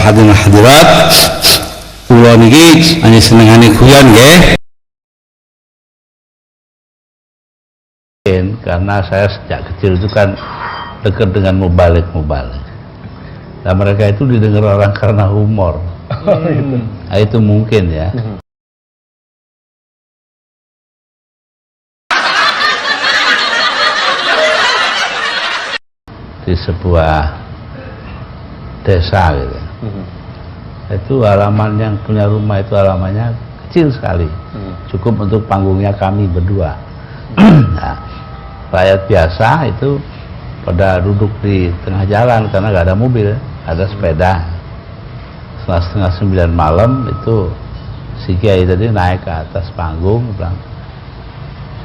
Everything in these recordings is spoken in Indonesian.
hadirin hadirat, kula niki hanya senengane guyon nggih. Karena saya sejak kecil itu kan dekat dengan mubalik. Nah mereka itu didengar orang karena humor. Nah, itu mungkin ya. Di sebuah desa gitu. Itu halaman yang punya rumah itu halamannya kecil sekali. Cukup untuk panggungnya kami berdua. Nah, rakyat biasa itu pada duduk di tengah jalan karena nggak ada mobil, ada sepeda. Setengah 9 malam itu si Kiai tadi naik ke atas panggung bilang,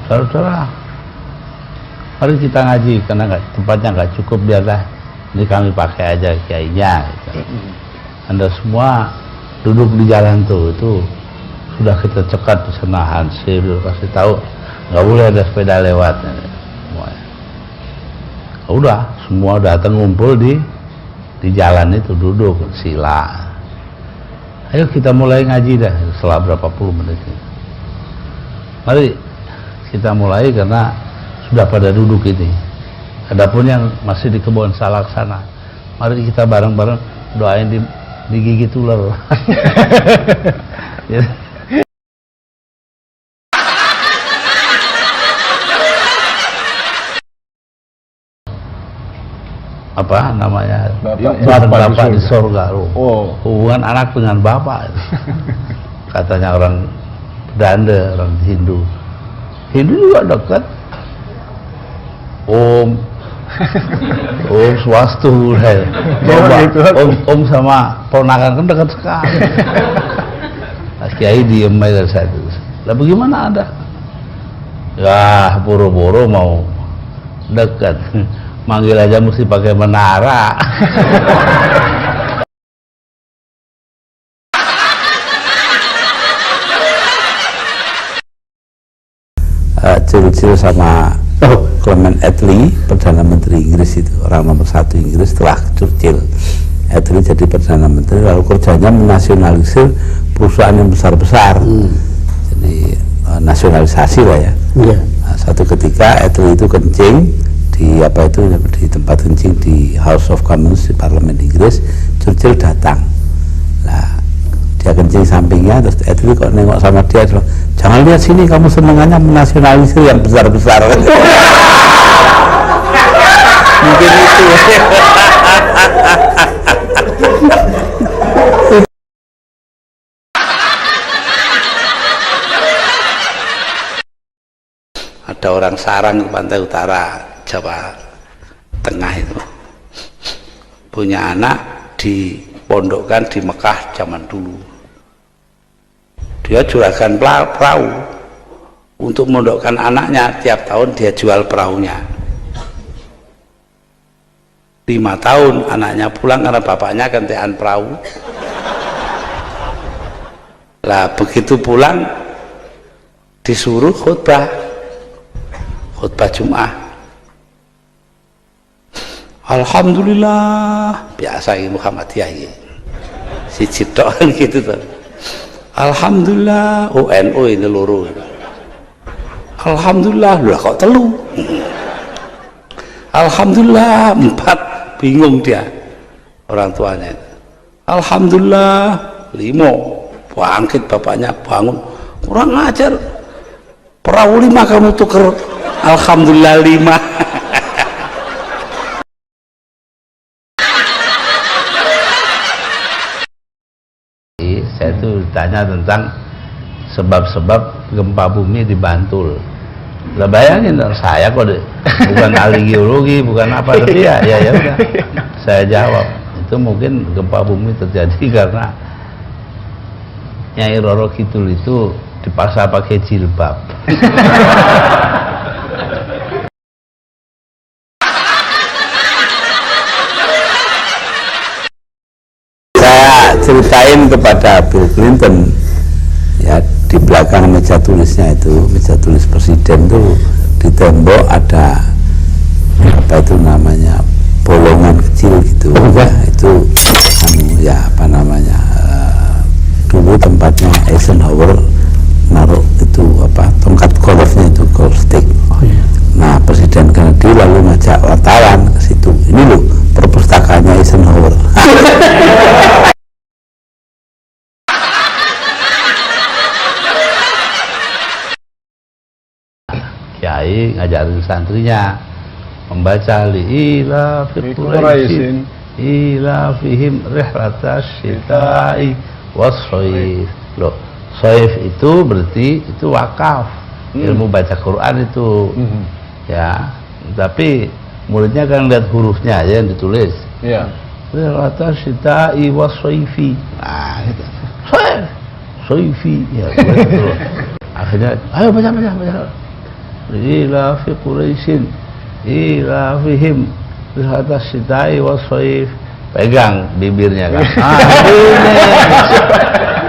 saudara, mari kita ngaji karena tempatnya nggak cukup, biarlah ini kami pakai aja kiainya. Gitu. Anda semua duduk di jalan tuh, itu sudah kita cekat di sana, hansip, kasih tahu nggak boleh ada sepeda lewat. Udah semua datang ngumpul di jalan itu, duduk sila. Ayo kita mulai ngaji dah setelah berapa puluh menit. Mari kita mulai karena sudah pada duduk ini. Adapun yang masih di kebun salak sana, mari kita bareng-bareng doain digigit ular. Ya. Apa namanya, bapak di surga. Hubungan anak dengan bapak katanya orang Belanda, orang Hindu juga dekat. Om swastu, om sama ponakan kan dekat sekali. Kiai diem aja saya itu. Lah bagaimana Anda? Ya buru-buru mau dekat. Manggil aja mesti pakai menara. Churchill sama Clement Attlee, Perdana Menteri Inggris itu, orang nomor 1 Inggris setelah Churchill. Attlee jadi Perdana Menteri, lalu kerjanya menasionalisir perusahaan yang besar-besar. Jadi nasionalisasi lah ya. Nah, suatu ketika Attlee itu kencing di tempat kencing di House of Commons di Parlemen Inggris. Churchill datang, lah dia kencing sampingnya, terus Attlee kok nengok sama dia, jangan lihat sini, kamu senengannya menasionalisir yang besar-besar. Mungkin itu. Ada orang sarang di pantai utara Jawa Tengah itu punya anak dipondokkan di Mekah zaman dulu. Dia juragan perahu untuk memondokkan anaknya, tiap tahun dia jual perahunya. 5 tahun anaknya pulang karena bapaknya gantian perahu. Lah begitu pulang disuruh khutbah Jumat. Alhamdulillah, biasa ini Muhammadiyah ini si cidok gitu tuh. Alhamdulillah, NU ini loro. Alhamdulillah, lah kok telu. Alhamdulillah 4, bingung dia orang tuanya. Alhamdulillah 5, bangkit bapaknya, bangun, kurang ajar, perahu 5 kamu tuker. Alhamdulillah 5. Saya tuh tanya tentang sebab-sebab gempa bumi di Bantul. Lah bayangin, saya kok bukan ahli geologi, bukan apa, tapi ya udah. Saya jawab, itu mungkin gempa bumi terjadi karena Nyai Roro Kidul itu dipaksa pakai jilbab. Ceritain kepada Bill Clinton ya, di belakang meja tulisnya itu, meja tulis presiden tuh, di tembok ada apa itu namanya, bolongan kecil gitu ya, itu ya apa namanya ngajarin santrinya membaca ila fi Quraisyin ila fihim rihlatas syita'i was-shaif. Loh, shaif itu berarti itu wakaf. Ilmu baca Quran itu. Ya, tapi muridnya kan lihat hurufnya aja yang ditulis. Iya. Rihlatas syita'i was-shaifi. Nah, gitu. Shaif, shaifi. Ya, betul. Akhirnya ayo baca. Ila fi Quraisyin ila fihim rihlatas syita'i was-shaif. Pegang bibirnya kan.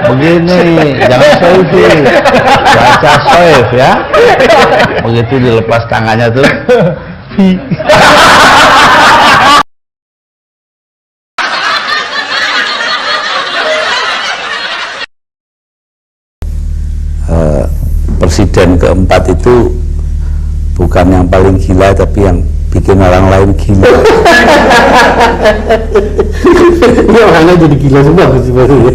Begini, jangan shaifi, baca shaif ya. Begitu dilepas tangannya tuh, fi. Presiden keempat itu bukan yang paling gila, tapi yang bikin orang lain gila. Ya orangnya jadi gila semua sebenarnya.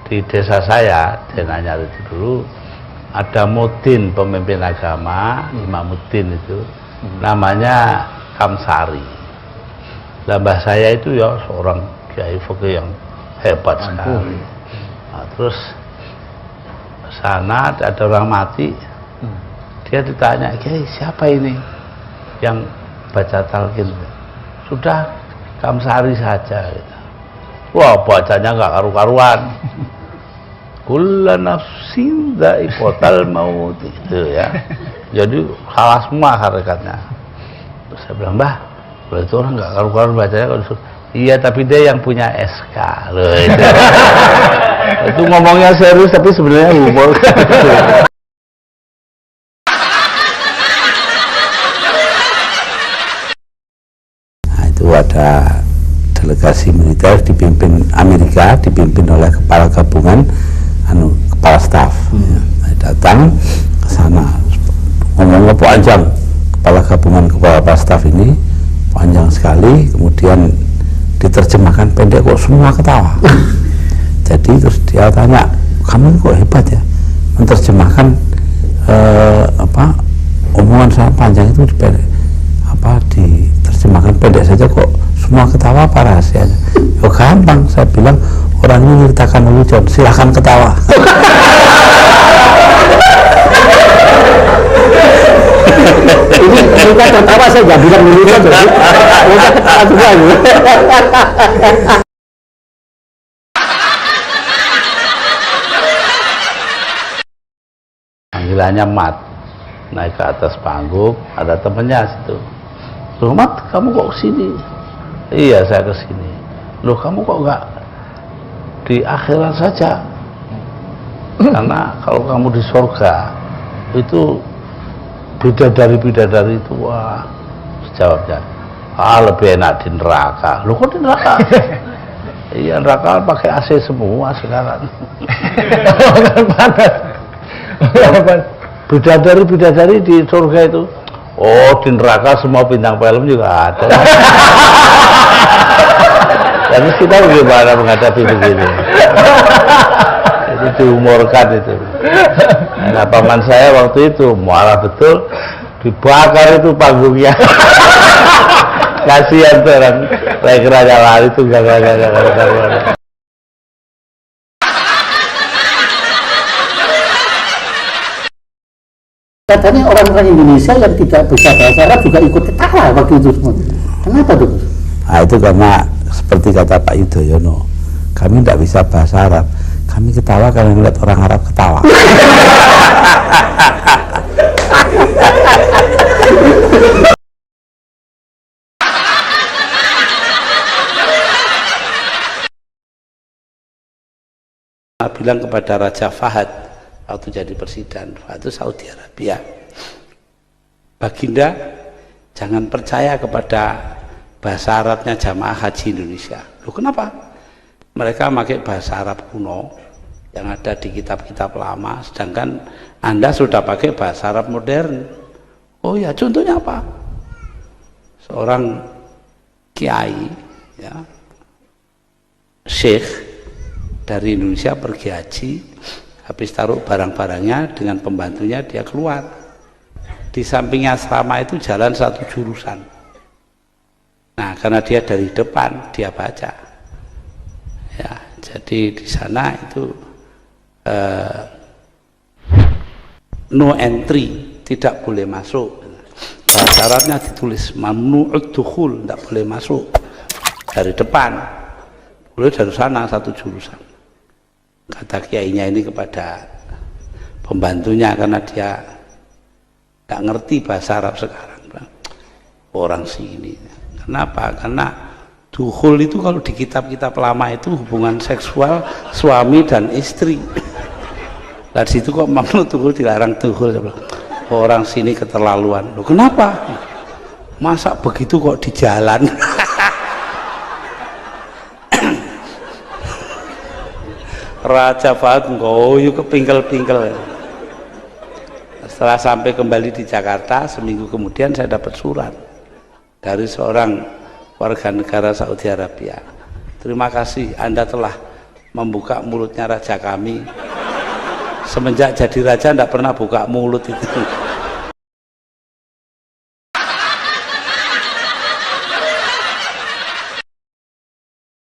Di desa saya, Denanyar itu dulu ada mudin pemimpin agama, Imamuddin itu, namanya Kamsari. Mbah saya itu ya seorang kiai fikih yang hebat sekali. Nah, terus sana ada orang mati, dia ditanya, kiai siapa ini yang baca talqin? Sudah Kamsari saja. Gitu. Wah, bacanya nggak karu-karuan. Kullu nafsin dha'iqatul maut itu ya. Jadi salah semua hakikatnya. Terus saya bilang, "Mbah, kalau itu orang nggak karu-karuan bacanya kalau disuruh." Iya, tapi dia yang punya SK loh itu. Itu ngomongnya serius tapi sebenarnya humor. Nah, itu ada delegasi militer dipimpin Amerika, dipimpin oleh kepala gabungan, kepala staf. Datang ke sana, ngomongnya panjang. Kepala gabungan, kepala staf ini panjang sekali, kemudian diterjemahkan pendek, kok semua ketawa. Jadi terus dia tanya, kamu kok hebat ya menerjemahkan omongan sangat panjang itu diterjemahkan pendek saja kok semua ketawa, apa rahasianya? Ya gampang, saya bilang orang ini ceritakan lelucon, silahkan ketawa. Ini kita ketawa, saya nggak bilang lelucon, jadi kita ketawa juga. Panggilannya Mat, naik ke atas panggung, ada temennya situ. Loh Mat, kamu kok kesini? Iya, saya kesini. Loh, kamu kok nggak di akhirat saja? Karena kalau kamu di surga itu bidadari itu, wah, jawabnya, lebih enak di neraka. Loh, kok di neraka? Iya, neraka pakai AC semua sekarang. Bidadari di surga itu, oh, di neraka semua bintang film juga ada. Tapi kita bagaimana menghadapi begini? Itu dihumorkan itu. Nah, paman saya waktu itu malah betul dibakar itu panggungnya. Kasihan tuh orang raja lari itu gak. Katanya orang-orang Indonesia yang tidak bisa bahasa Arab juga ikut ketawa waktu itu semua. Kenapa tuh? Nah, itu karena seperti kata Pak Yudhoyono, kami tidak bisa bahasa Arab, kami ketawa karena melihat orang Arab ketawa. Bilang kepada Raja Fahad waktu jadi presiden, itu Saudi Arabia, Baginda jangan percaya kepada bahasa Arabnya jamaah haji Indonesia. Loh, kenapa? Mereka pakai bahasa Arab kuno yang ada di kitab-kitab lama, sedangkan Anda sudah pakai bahasa Arab modern. Oh ya, contohnya apa? Seorang kiai, ya, syekh, dari Indonesia pergi haji, habis taruh barang-barangnya dengan pembantunya dia keluar. Di sampingnya asrama itu jalan satu jurusan. Nah, karena dia dari depan dia baca. Ya, jadi di sana itu no entry, tidak boleh masuk. Syaratnya ditulis mamnu'ud dukhul, tidak boleh masuk dari depan, boleh dari sana satu jurusan. Kata kiainya ini kepada pembantunya karena dia nggak ngerti bahasa Arab sekarang. Orang sini, kenapa? Karena dukhul itu kalau di kitab-kitab lama itu hubungan seksual suami dan istri. Dari situ kok mamnu dukhul dilarang dukhul. Orang sini keterlaluan. Loh, kenapa? Masa begitu kok di jalan? Raja Fahad ngoyo kepingkel-pingkel. Setelah sampai kembali di Jakarta, seminggu kemudian saya dapat surat dari seorang warga negara Saudi Arabia. Terima kasih Anda telah membuka mulutnya raja kami. Semenjak jadi raja tidak pernah buka mulut itu.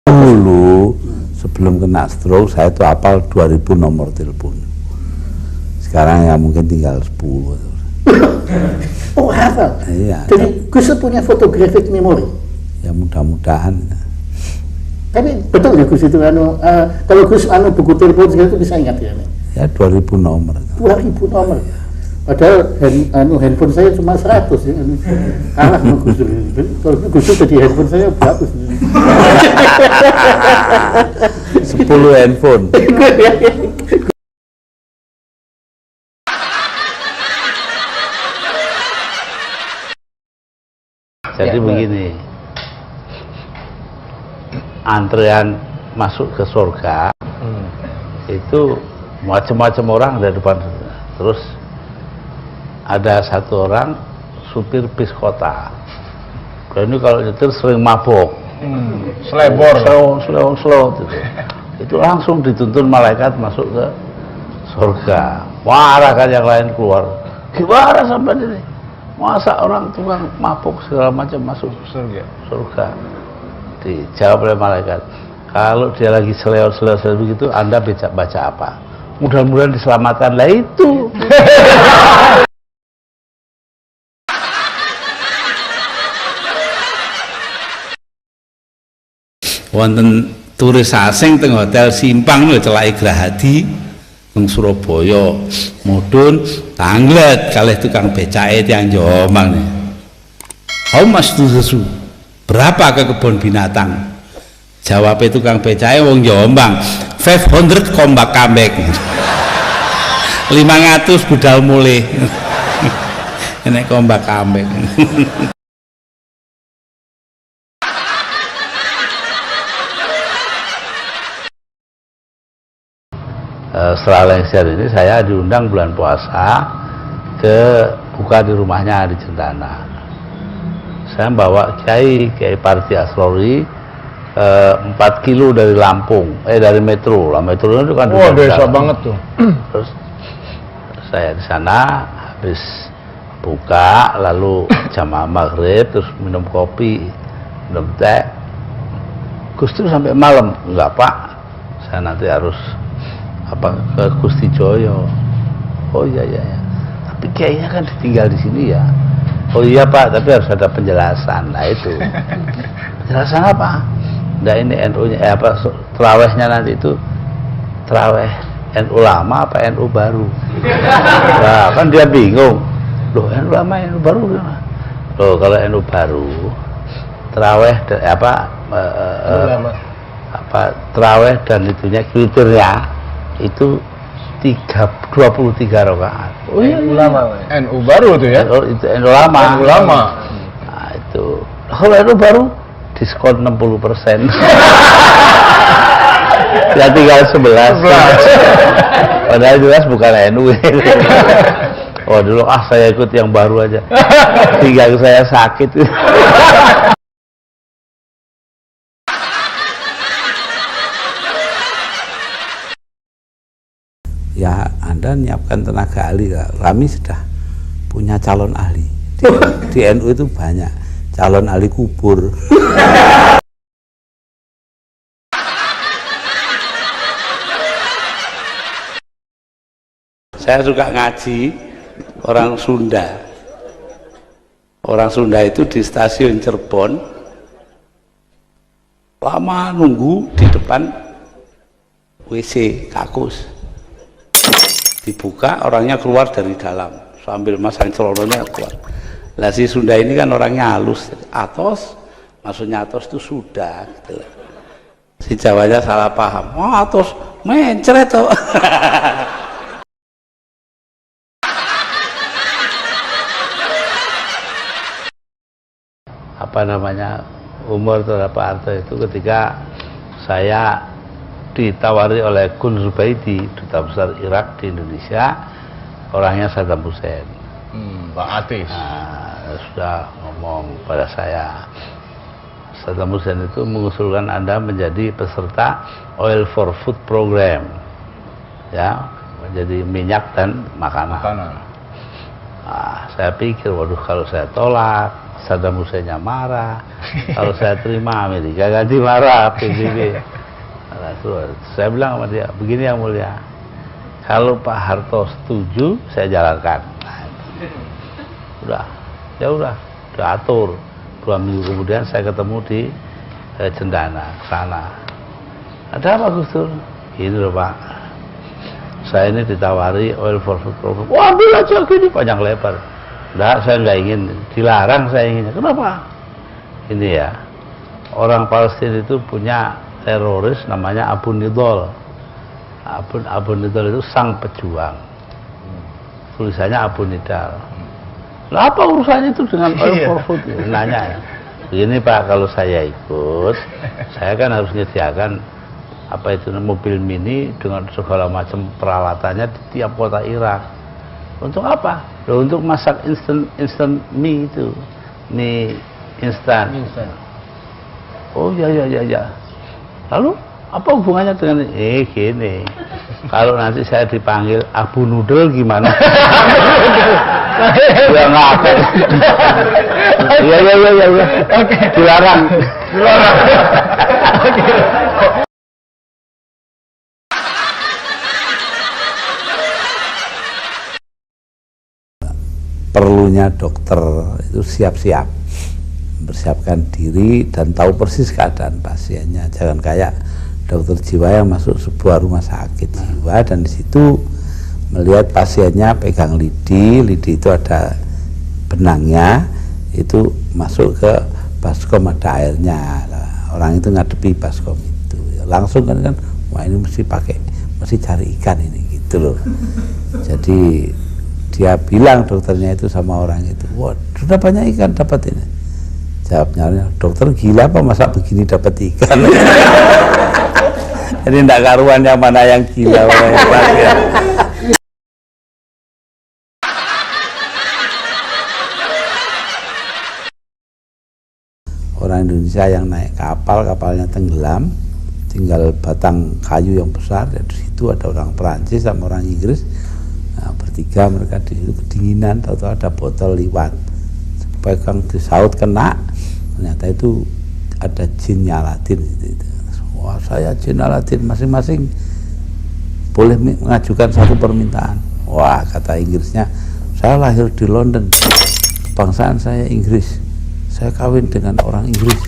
Dulu sebelum kena stroke saya itu hafal 2000 nomor telepon. Sekarang ya mungkin tinggal 10. Oh, hafal? Iya. Jadi Gus punya photographic memory? Ya mudah-mudahan. Tapi betul ya Gus itu kalau Gus buku telepon segala itu bisa ingat ya? Ya 2000 nomor. 2000 nomor. Padahal handphone saya cuma 100 ya. Kalah sama Gus Dur. Kalau Gus Dur jadi handphone saya bagus. 10 handphone. Jadi begini, antrean masuk ke surga itu macam-macam orang dari depan. Terus ada satu orang supir bis kota. Dan ini kalau nyetir sering mabok, Selebor, slow gitu. Itu langsung dituntun malaikat masuk ke surga. Marah kan yang lain keluar. Gimana sampai ini? Masa orang tukang mabok segala macam masuk surga? Dijawab oleh malaikat, kalau dia lagi seleo begitu, Anda baca apa? Mudah-mudahan diselamatkan. Lah itu. Wonten turis asing teng hotel Simpang lho celake Grahadi teng Surabaya mudhun tanglet kalih tukang becake tiyang Jombang. How much to the zoo? Berapa ke kebun binatang? Jawab tukang becake wong Jombang, 500 kombak kambek. 500 budal mulih. Enek kombak kambek. Setelah lengser ini saya diundang bulan puasa ke buka di rumahnya di Cendana. Saya bawa Kiai Parti Asrori 4 kilo dari Lampung, dari metro lah. Metro itu kan desa banget tuh. Terus saya di sana habis buka, lalu jamaah maghrib, terus minum kopi, minum teh. Gus Dur sampai malam, enggak Pak, saya nanti harus ke Gusti Joyo. Oh iya, tapi kayaknya kan ditinggal di sini ya. Oh iya Pak, tapi harus ada penjelasan. Nah itu penjelasan apa? Nah ini NU-nya terawihnya nanti itu terawih NU lama apa NU baru. Nah kan dia bingung, loh NU lama NU baru gimana? Loh kalau NU baru terawih terawih dan itunya kriteria itu 23 rakaat. Oh iya, lama. NU baru tuh ya? NU lama. NU lama. Nah itu kalau NU baru diskon 60%. Ya tinggal 11. Padahal jelas bukan NU. Oh dulu saya ikut yang baru aja. Tinggal saya sakit. ya Anda menyiapkan tenaga ahli. Kami sudah punya calon ahli di NU itu banyak calon ahli kubur. Saya suka ngaji orang Sunda. Orang Sunda itu di stasiun Cirebon lama nunggu di depan WC kakus. Dibuka, orangnya keluar dari dalam sambil masang celononya keluar. Lah si Sunda ini kan orangnya halus, atos, maksudnya atos itu sudah gitu. Si Jawanya salah paham. Oh, atos mencret toh. Apa namanya, umur terhadap Harto itu ketika saya ditawari oleh Kun Zubaidi, duta besar Irak di Indonesia, orangnya Saddam Hussein. Pak Atis. Nah, sudah ngomong pada saya, Saddam Hussein itu mengusulkan Anda menjadi peserta Oil for Food Program, ya, menjadi minyak dan makanan. Nah, saya pikir, waduh, kalau saya tolak Saddam Husseinnya marah, kalau saya terima Amerika ganti marah, PBB. Nah, saya bilang sama dia, begini yang mulia, kalau Pak Harto setuju saya jalankan. Nah, udah atur. 2 minggu kemudian saya ketemu di Cendana sana. Ada apa Gus Dur? Ini loh Pak, saya ini ditawari Oil for Food Program. Wah, ambil aja gini panjang lebar. Nah, saya nggak ingin, dilarang saya inginnya. Kenapa? Ini ya, orang Palestina itu punya teroris namanya Abu Nidal. Abu Nidal itu sang pejuang. Tulisannya Abu Nidal. Lah apa urusannya itu dengan Oil for Food? Nanya ya. Begini Pak, kalau saya ikut, saya kan harus menyediakan apa itu mobil mini dengan segala macam peralatannya di tiap kota Irak. Untuk apa? Loh, untuk masak instant mie itu, mie instan. Oh ya. Lalu apa hubungannya dengan gini? Kalau nanti saya dipanggil Abu Nudel gimana? Ya ngapain? Iya. Oke. Dilarang. Oke. Perlunya dokter itu siap-siap, mempersiapkan diri dan tahu persis keadaan pasiennya. Jangan kayak dokter jiwa yang masuk sebuah rumah sakit jiwa dan di situ melihat pasiennya pegang lidi itu ada benangnya, itu masuk ke baskom ada airnya. Orang itu ngadepi baskom itu langsung kan, wah ini mesti cari ikan ini gitu loh. Jadi dia bilang dokternya itu sama orang itu, wah sudah banyak ikan dapat ini. Jawabnya, dokter gila apa masa begini dapat ikan? Jadi tidak karuan yang mana yang gila. Orang Indonesia yang naik kapal, kapalnya tenggelam, tinggal batang kayu yang besar, dan di situ ada orang Perancis sama orang Inggris. Nah, bertiga mereka di situ kedinginan, tahu-tahu ada botol liwat, pegang di saut kena, ternyata itu ada jinnya Aladin gitu. Wah, saya jin Aladin, masing-masing boleh mengajukan satu permintaan. Wah, kata Inggrisnya, saya lahir di London, kebangsaan saya Inggris, saya kawin dengan orang Inggris,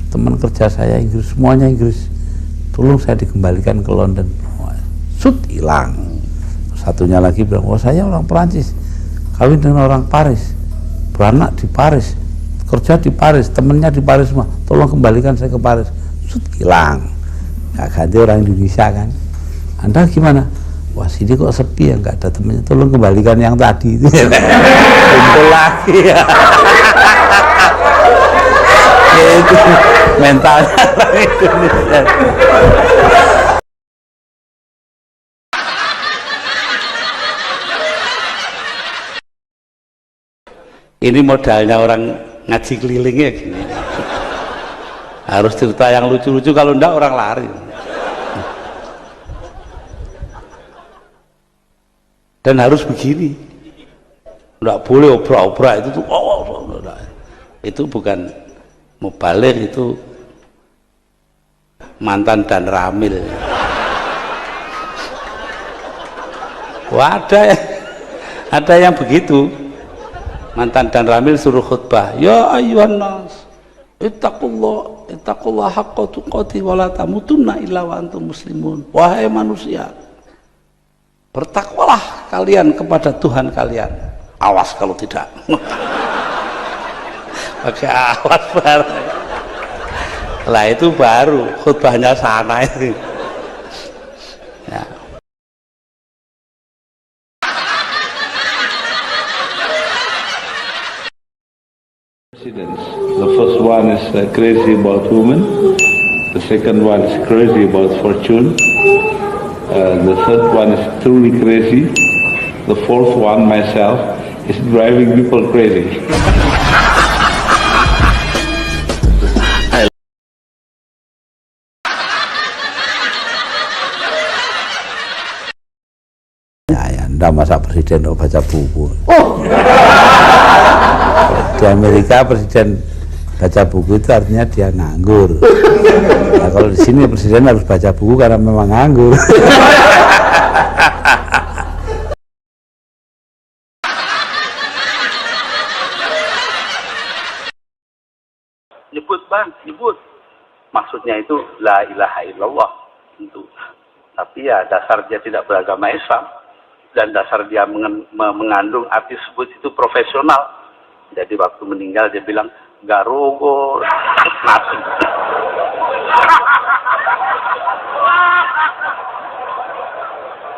teman kerja saya Inggris, semuanya Inggris, tolong saya dikembalikan ke London. Wah, sut hilang. Satunya lagi bilang, oh saya orang Perancis, kawin dengan orang Paris, beranak di Paris, kerja di Paris, temennya di Paris semua, tolong kembalikan saya ke Paris. Sut hilang. Nggak ganti orang Indonesia kan. Anda gimana? Wah sini kok sepi ya, nggak ada temennya, tolong kembalikan yang tadi. Kumpul lagi ya. Itu mentalnya orang Indonesia. Ini modalnya orang ngaji kelilingnya gini. Harus cerita yang lucu-lucu, kalau enggak orang lari. dan harus begini, nggak boleh obrak-obrak itu tuh, itu bukan mubalik, itu mantan dan ramil. Wah, ada yang begitu, mantan dan ramil suruh khutbah, ya ayyuhan nas ittaqullah haqqa tuqatih wa la tamutunna illa wa antum muslimun. Wahai manusia, bertakwalah kalian kepada Tuhan kalian, awas kalau tidak. Pakai awas baru. Lah itu baru khutbahnya sana itu. Ya. The first one is crazy about women. The second one is crazy about fortune. The third one is truly crazy. The fourth one, myself, is driving people crazy. Ya, enggak masa presiden mau baca buku. Di Amerika presiden baca buku itu artinya dia nganggur. Nah, kalau di sini presiden harus baca buku karena memang nganggur. Nyebut bang, nyebut. Maksudnya itu la ilaha illallah tentu. Tapi ya dasar dia tidak beragama Islam dan dasar dia mengandung arti sebut itu profesional. Jadi waktu meninggal dia bilang garogo nasi.